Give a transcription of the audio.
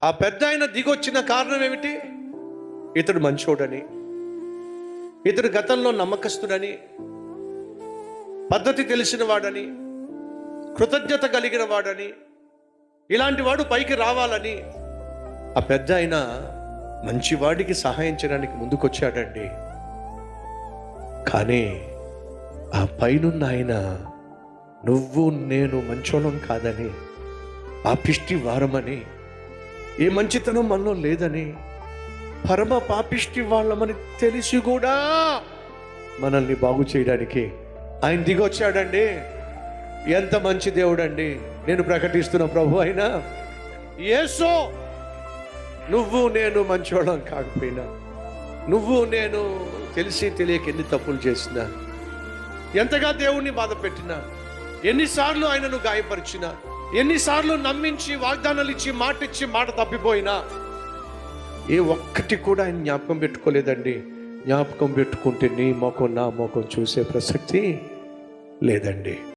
ఆ పెద్ద ఆయన దిగొచ్చిన కారణం ఏమిటి? ఇతడు మంచోడని, ఇతడు గతంలో నమ్మకస్తుడని, పద్ధతి తెలిసిన వాడని, కృతజ్ఞత కలిగిన వాడని, ఇలాంటి వాడు పైకి రావాలని ఆ పెద్ద ఆయన మంచివాడికి సహాయం చేయడానికి ముందుకొచ్చాడండి. కానీ ఆ పైనున్న ఆయన నువ్వు నేను మంచోళం కాదని, పాపిష్టి వారమని, ఏ మంచితనం మనలో లేదని, పరమ పాపిష్టి వాళ్ళమని తెలిసి కూడా మనల్ని బాగు చేయడానికి ఆయన దిగొచ్చాడండి. ఎంత మంచి దేవుడు అండి. నేను ప్రకటిస్తున్న ప్రభు అయినా యేసు, నువ్వు నేను మంచోళం కాకపోయినా, నువ్వు నేను తెలిసి తెలియక ఎన్ని తప్పులు చేసినా, ఎంతగా దేవుణ్ణి బాధ పెట్టినా, ఎన్నిసార్లు ఆయనను గాయపరిచినా, ఎన్నిసార్లు నమ్మించి వాగ్దానాలు ఇచ్చి మాట ఇచ్చి మాట తప్పిపోయినా, ఏ ఒక్కటి కూడా ఆయన జ్ఞాపకం పెట్టుకోలేదండి. జ్ఞాపకం పెట్టుకుంటే నీ ముఖం నా ముఖం చూసే ప్రసక్తి లేదండి.